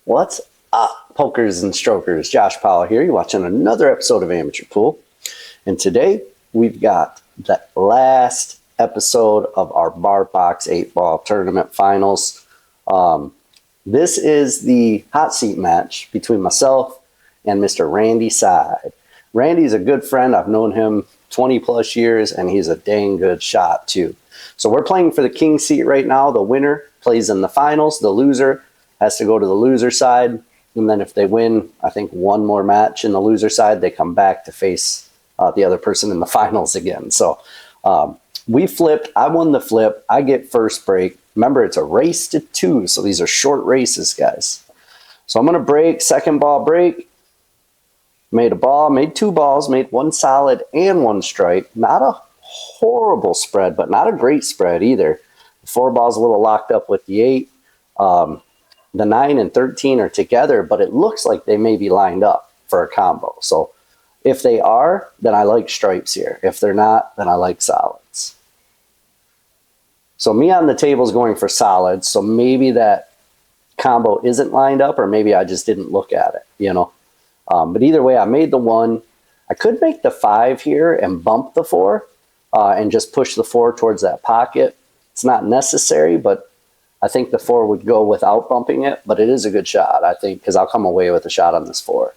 What's up, pokers and strokers? Josh Powell here. You're watching another episode of Amateur Pool. And today we've got the last episode of our Barbox 8-ball tournament finals. This is the hot seat match between myself and Mr. Randy Side. Randy's a good friend. I've known him 20 plus years, and he's a dang good shot too. So we're playing for the king seat right now. The winner plays in the finals. The loser has to go to the loser side. And then if they win, I think one more match in the loser side, they come back to face the other person in the finals again. So we flipped. I won the flip. I get first break. Remember, it's a race to 2. So these are short races, guys. So I'm going to break, second ball break. Made a ball, made 2 balls, made 1 solid and 1 strike. Not a horrible spread, but not a great spread either. The 4 balls a little locked up with the 8. The 9 and 13 are together, but it looks like they may be lined up for a combo. So if they are, then I like stripes here. If they're not, then I like solids. So me on the table is going for solids, so maybe that combo isn't lined up, or maybe I just didn't look at it, you know. But either way, I made the 1. I could make the 5 here and bump the 4 and just push the 4 towards that pocket. It's not necessary, but I think the 4 would go without bumping it. But it is a good shot, I think, because I'll come away with a shot on this 4.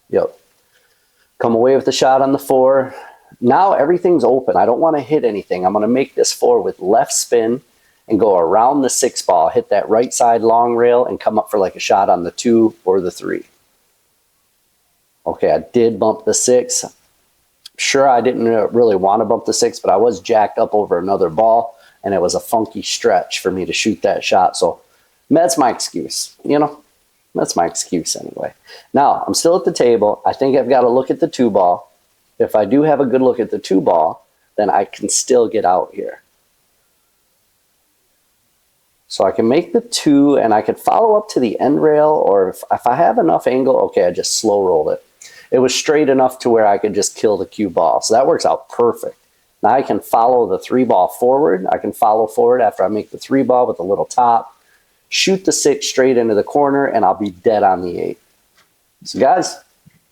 Yep. Come away with the shot on the 4. Now everything's open. I don't want to hit anything. I'm going to make this 4 with left spin and go around the 6 ball, hit that right side long rail, and come up for like a shot on the 2 or the 3. Okay, I did bump the 6. Sure, I didn't really want to bump the 6, but I was jacked up over another ball, and it was a funky stretch for me to shoot that shot. So that's my excuse, you know. That's my excuse anyway. Now, I'm still at the table. I think I've got to look at the 2 ball. If I do have a good look at the 2 ball, then I can still get out here. So I can make the 2, and I could follow up to the end rail, or if I have enough angle, okay, I just slow rolled it. It was straight enough to where I could just kill the cue ball. So that works out perfect. Now I can follow the 3 ball forward. I can follow forward after I make the 3 ball with a little top, shoot the 6 straight into the corner, and I'll be dead on the 8. So guys,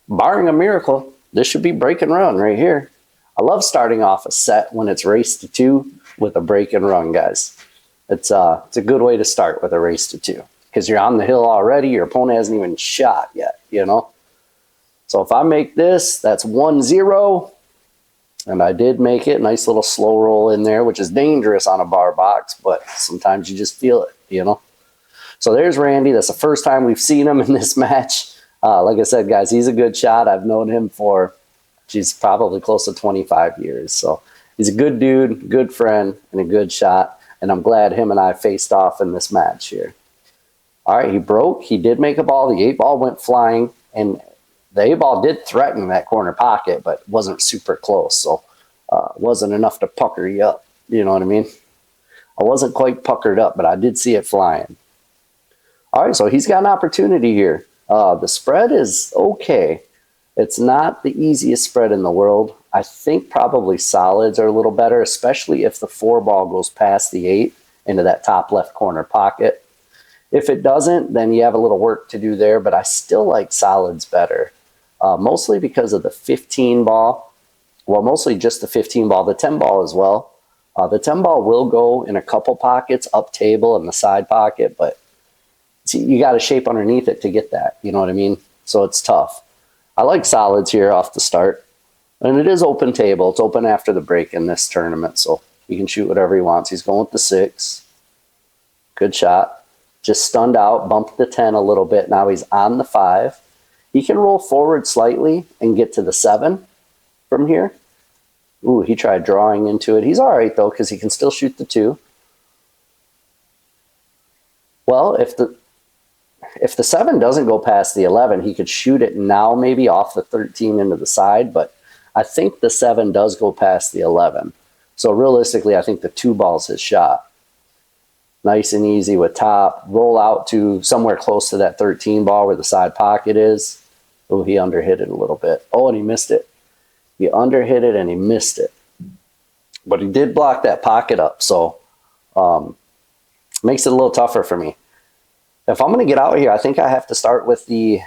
barring a miracle, this should be break and run right here. I love starting off a set when it's race to 2 with a break and run, guys. It's a good way to start with a race to 2 because you're on the hill already. Your opponent hasn't even shot yet, you know. So if I make this, that's 1-0, and I did make it. Nice little slow roll in there, which is dangerous on a bar box, but sometimes you just feel it, you know. So there's Randy. That's the first time we've seen him in this match. Like I said, guys, he's a good shot. I've known him for, geez, probably close to 25 years. So he's a good dude, good friend, and a good shot, and I'm glad him and I faced off in this match here. All right, he broke. He did make a ball. The 8 ball went flying, and the 8 ball did threaten that corner pocket, but wasn't super close, so wasn't enough to pucker you up. You know what I mean? I wasn't quite puckered up, but I did see it flying. All right, so he's got an opportunity here. The spread is okay. It's not the easiest spread in the world. I think probably solids are a little better, especially if the 4 ball goes past the 8 into that top left corner pocket. If it doesn't, then you have a little work to do there, but I still like solids better. Mostly because of the 15 ball. Well, mostly just the 15 ball, the 10 ball as well. The 10 ball will go in a couple pockets, up table and the side pocket, but see, you got to shape underneath it to get that. You know what I mean? So it's tough. I like solids here off the start. And it is open table. It's open after the break in this tournament, so he can shoot whatever he wants. He's going with the 6. Good shot. Just stunned out, bumped the 10 a little bit. Now he's on the 5. He can roll forward slightly and get to the 7 from here. Ooh, he tried drawing into it. He's all right, though, because he can still shoot the 2. Well, if the 7 doesn't go past the 11, he could shoot it now maybe off the 13 into the side, but I think the 7 does go past the 11. So realistically, I think the 2 ball's his shot. Nice and easy with top. Roll out to somewhere close to that 13 ball where the side pocket is. Oh, he underhit it a little bit. Oh, and he missed it. He underhit it and he missed it. But he did block that pocket up, so makes it a little tougher for me. If I'm going to get out here, I think I have to start with the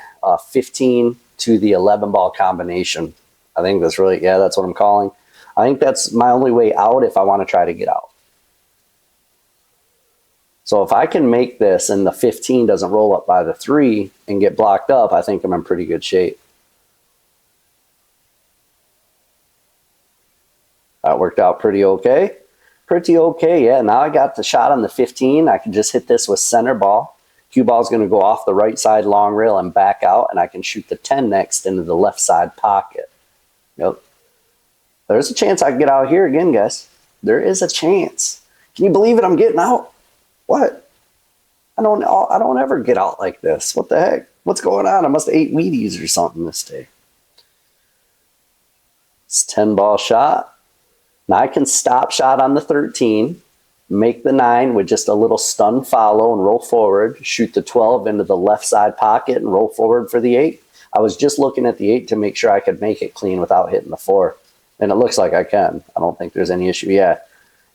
15 to the 11 ball combination. I think that's really, yeah, that's what I'm calling. I think that's my only way out if I want to try to get out. So if I can make this and the 15 doesn't roll up by the 3 and get blocked up, I think I'm in pretty good shape. That worked out pretty okay. Pretty okay, yeah. Now I got the shot on the 15. I can just hit this with center ball. Cue ball is going to go off the right side long rail and back out, and I can shoot the 10 next into the left side pocket. Yep. There's a chance I can get out here again, guys. There is a chance. Can you believe it? I'm getting out. What? I don't ever get out like this. What the heck? What's going on? I must have ate Wheaties or something this day. It's 10 ball shot. Now I can stop shot on the 13, make the 9 with just a little stun follow and roll forward, shoot the 12 into the left side pocket and roll forward for the 8. I was just looking at the 8 to make sure I could make it clean without hitting the 4. And it looks like I can. I don't think there's any issue. Yeah,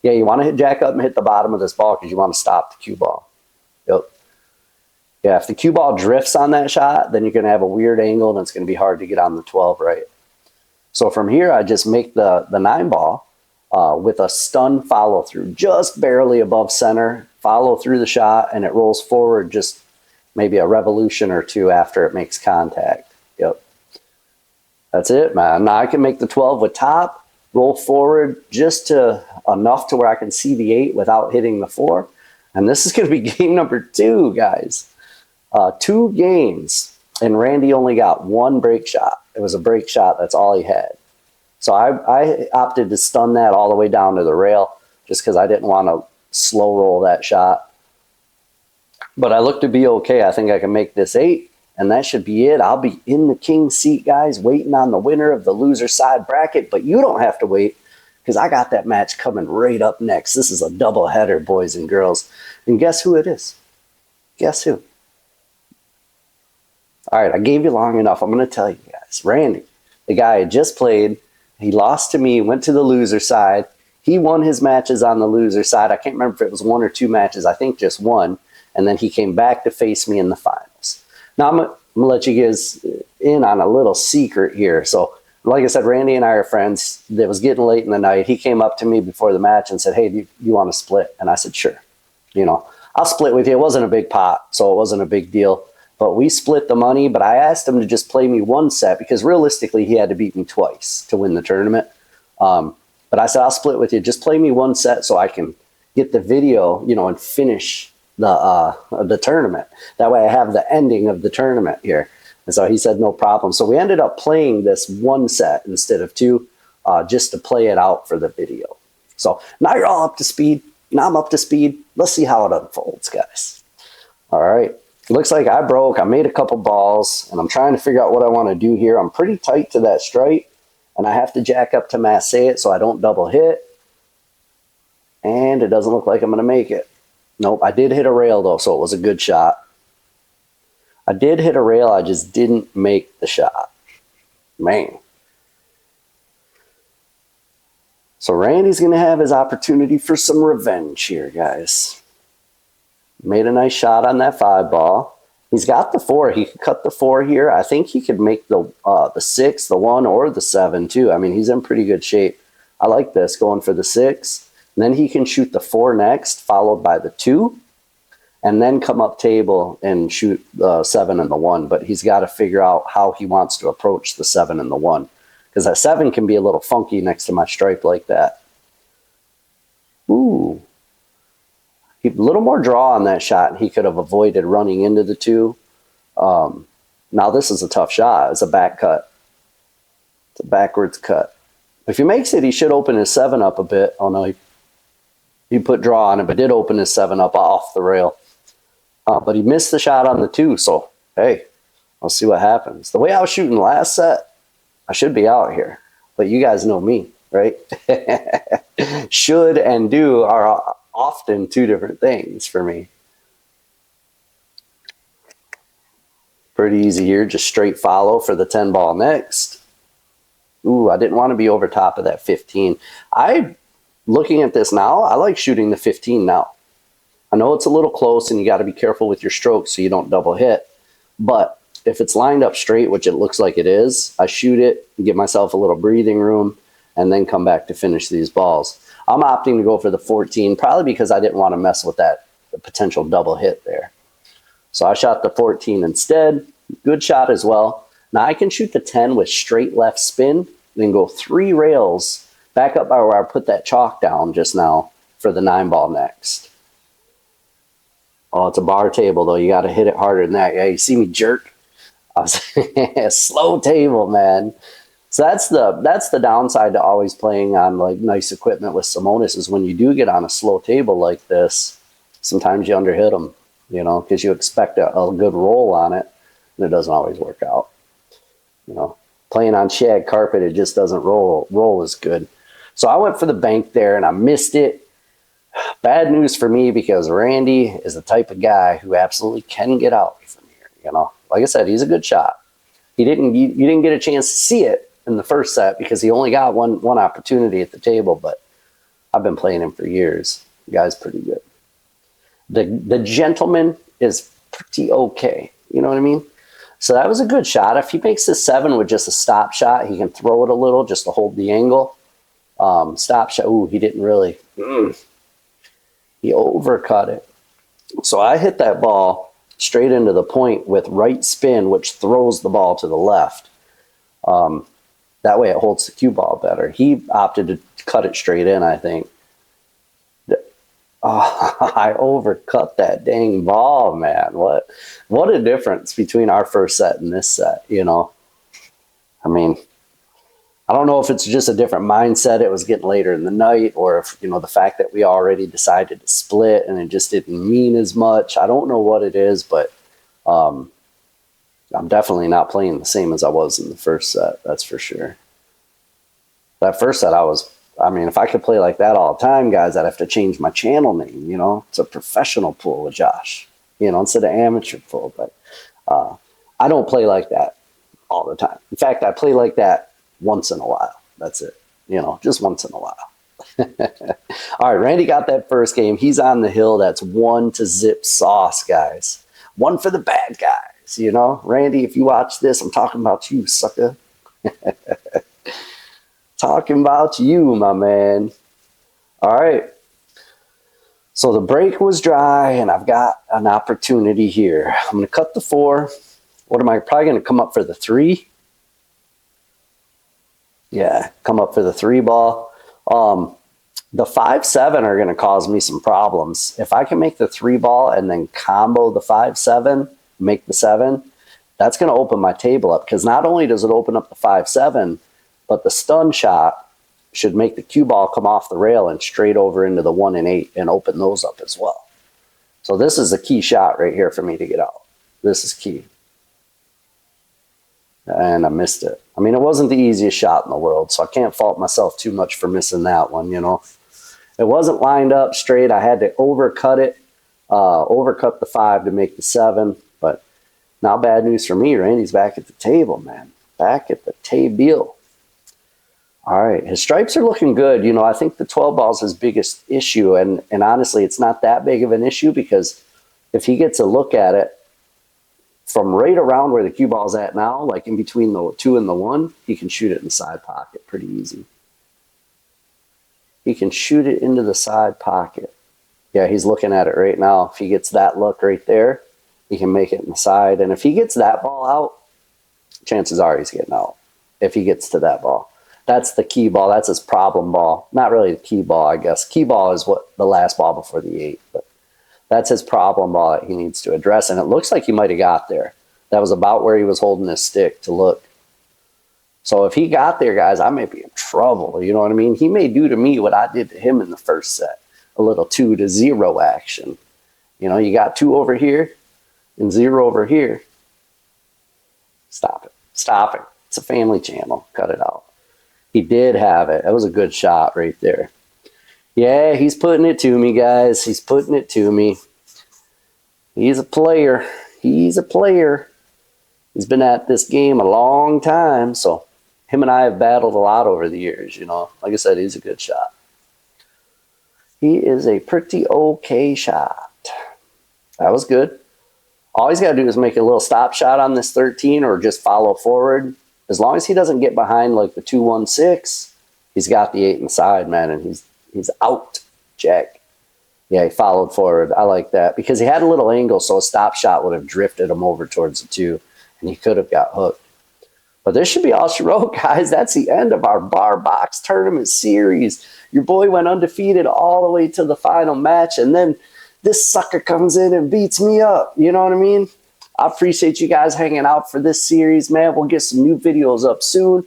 you want to hit jack up and hit the bottom of this ball because you want to stop the cue ball. Yep. Yeah, if the cue ball drifts on that shot, then you're going to have a weird angle and it's going to be hard to get on the 12 right. So from here, I just make the 9 ball with a stun follow through, just barely above center, follow through the shot, and it rolls forward just maybe a revolution or 2 after it makes contact. Yep. That's it, man. Now I can make the 12 with top, roll forward just to enough to where I can see the 8 without hitting the 4. And this is going to be game number 2, guys. 2 games, and Randy only got 1 break shot. It was a break shot. That's all he had. So I opted to stun that all the way down to the rail just because I didn't want to slow roll that shot. But I look to be okay. I think I can make this 8, and that should be it. I'll be in the king seat, guys, waiting on the winner of the loser side bracket. But you don't have to wait because I got that match coming right up next. This is a double header, boys and girls. And guess who it is? Guess who? All right, I gave you long enough. I'm going to tell you guys. Randy, the guy I just played, he lost to me, went to the loser side. He won his matches on the loser side. I can't remember if it was 1 or 2 matches. I think just 1. And then he came back to face me in the finals. Now, I'm going to let you guys in on a little secret here. So, like I said, Randy and I are friends. It was getting late in the night. He came up to me before the match and said, hey, do you want to split? And I said, sure. You know, I'll split with you. It wasn't a big pot, so it wasn't a big deal. But we split the money, but I asked him to just play me 1 set because realistically he had to beat me twice to win the tournament. But I said, I'll split with you. Just play me 1 set so I can get the video, you know, and finish the tournament. That way I have the ending of the tournament here. And so he said, no problem. So we ended up playing this 1 set instead of 2 just to play it out for the video. So now you're all up to speed. Now I'm up to speed. Let's see how it unfolds, guys. All right. Looks like I broke. I made a couple balls, and I'm trying to figure out what I want to do here. I'm pretty tight to that strike, and I have to jack up to masse it so I don't double hit. And it doesn't look like I'm going to make it. Nope, I did hit a rail, though, so it was a good shot. I did hit a rail. I just didn't make the shot. Man. So Randy's going to have his opportunity for some revenge here, guys. Made a nice shot on that 5 ball. He's got the 4. He could cut the 4 here. I think he could make the 6, the 1, or the 7 too. I mean, he's in pretty good shape. I like this, going for the 6. And then he can shoot the 4 next, followed by the 2, and then come up table and shoot the 7 and the 1. But he's got to figure out how he wants to approach the 7 and the 1. Because that 7 can be a little funky next to my stripe like that. Ooh. A little more draw on that shot, and he could have avoided running into the 2. Now this is a tough shot. It's a back cut. It's a backwards cut. If he makes it, he should open his 7 up a bit. Oh, no, he put draw on it, but did open his 7 up off the rail. But he missed the shot on the 2, so, hey, let's see what happens. The way I was shooting last set, I should be out here. But you guys know me, right? Should and do are often 2 different things for me. Pretty easy here, just straight follow for the 10 ball next. Ooh, I didn't want to be over top of that 15. Looking at this now, I like shooting the 15 now. I know it's a little close and you got to be careful with your strokes so you don't double hit. But if it's lined up straight, which it looks like it is, I shoot it, give myself a little breathing room, and then come back to finish these balls. I'm opting to go for the 14, probably because I didn't want to mess with that potential double hit there. So I shot the 14 instead. Good shot as well. Now I can shoot the 10 with straight left spin, then go 3 rails back up by where I put that chalk down just now for the 9 ball next. Oh, it's a bar table though. You got to hit it harder than that. Yeah, you see me jerk? I was slow table, man. So that's the downside to always playing on like nice equipment with Simonis is when you do get on a slow table like this, sometimes you underhit them, you know, because you expect a good roll on it, and it doesn't always work out. You know, playing on shag carpet, it just doesn't roll as good. So I went for the bank there, and I missed it. Bad news for me because Randy is the type of guy who absolutely can get out from here. You know, like I said, he's a good shot. You didn't get a chance to see it in the first set because he only got one opportunity at the table. But I've been playing him for years. The guy's pretty good. The gentleman is pretty okay. You know what I mean? So that was a good shot. If he makes a 7 with just a stop shot, he can throw it a little just to hold the angle. Stop shot. Ooh, he didn't really. He overcut it. So I hit that ball straight into the point with right spin, which throws the ball to the left. That way it holds the cue ball better. He opted to cut it straight in, I think. Oh, I overcut that dang ball, man. What a difference between our first set and this set, you know? I mean, I don't know if it's just a different mindset. It was getting later in the night, or if, you know, the fact that we already decided to split and it just didn't mean as much. I don't know what it is, but I'm definitely not playing the same as I was in the first set. That's for sure. That first set, I mean, if I could play like that all the time, guys, I'd have to change my channel name, you know? It's a professional pool with Josh, you know, instead of amateur pool. But I don't play like that all the time. In fact, I play like that once in a while. That's it. You know, just once in a while. All right, Randy got that first game. He's on the hill. That's 1 to zip sauce, guys. 1 for the bad guys, you know? Randy, if you watch this, I'm talking about you, sucker. Talking about you, my man. All right. So the break was dry, and I've got an opportunity here. I'm going to cut the 4. What am I probably going to come up for the 3? Yeah, come up for the 3 ball. The 5-7 are going to cause me some problems. If I can make the 3 ball and then combo the 5-7, make the 7, that's going to open my table up, because not only does it open up the 5-7, but the stun shot should make the cue ball come off the rail and straight over into the 1 and 8 and open those up as well. So this is a key shot right here for me to get out. This is key. And I missed it. I mean, it wasn't the easiest shot in the world, so I can't fault myself too much for missing that one, you know. It wasn't lined up straight. I had to overcut it, overcut the 5 to make the 7. But not bad news for me. Randy's back at the table, man. Back at the table. All right, his stripes are looking good. You know, I think the 12 ball is his biggest issue, and honestly, it's not that big of an issue, because if he gets a look at it from right around where the cue ball's at now, like in between the 2 and the 1, he can shoot it in the side pocket pretty easy. He can shoot it into the side pocket. Yeah, he's looking at it right now. If he gets that look right there, he can make it in the side. And if he gets that ball out, chances are he's getting out if he gets to that ball. That's the key ball. That's his problem ball. Not really the key ball, I guess. Key ball is what the last ball before the 8. But that's his problem ball that he needs to address. And it looks like he might have got there. That was about where he was holding his stick to look. So if he got there, guys, I may be in trouble. You know what I mean? He may do to me what I did to him in the first set. A little 2-0 action. You know, you got 2 over here and 0 over here. Stop it. Stop it. It's a family channel. Cut it out. He did have it. That was a good shot right there. Yeah, he's putting it to me, guys. He's putting it to me. He's a player. He's a player. He's been at this game a long time, so him and I have battled a lot over the years, you know. Like I said, he's a good shot. He is a pretty okay shot. That was good. All he's got to do is make a little stop shot on this 13 or just follow forward. As long as he doesn't get behind like the 2-1-6, he's got the 8 inside, man, and he's out. Check. Yeah, he followed forward. I like that because he had a little angle, so a stop shot would have drifted him over towards the 2, and he could have got hooked. But this should be all she wrote, guys. That's the end of our Barbox tournament series. Your boy went undefeated all the way to the final match, and then this sucker comes in and beats me up. You know what I mean? I appreciate you guys hanging out for this series, man. We'll get some new videos up soon.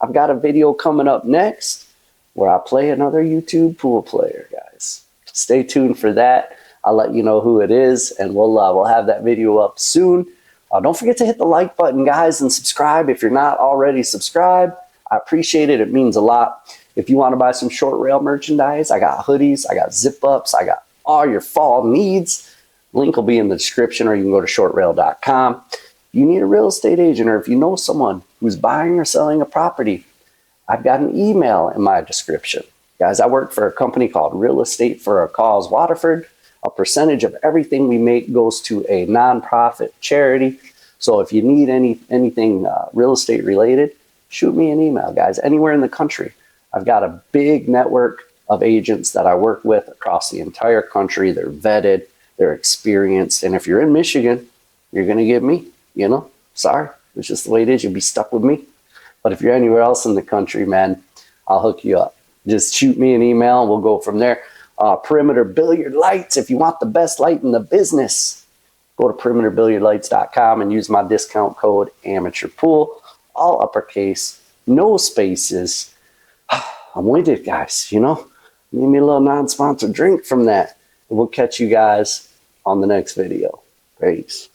I've got a video coming up next where I play another YouTube pool player, guys. Stay tuned for that. I'll let you know who it is, and we'll have that video up soon. Don't forget to hit the like button, guys, and subscribe if you're not already subscribed. I appreciate it. It means a lot. If you want to buy some short rail merchandise, I got hoodies, I got zip-ups, I got all your fall needs. Link will be in the description, or you can go to shortrail.com. If you need a real estate agent, or if you know someone who's buying or selling a property, I've got an email in my description. Guys, I work for a company called Real Estate for a Cause Waterford. A percentage of everything we make goes to a nonprofit charity. So if you need anything real estate related, shoot me an email, guys, anywhere in the country. I've got a big network of agents that I work with across the entire country. They're vetted, they're experienced. And if you're in Michigan, you're going to get me, you know, sorry. It's just the way it is. You'll be stuck with me. But if you're anywhere else in the country, man, I'll hook you up. Just shoot me an email and we'll go from there. Perimeter Billiard Lights. If you want the best light in the business, go to perimeterbilliardlights.com and use my discount code AmateurPool. All uppercase, no spaces. I'm with it, guys. You know, need me a little non-sponsored drink from that. And we'll catch you guys on the next video. Peace.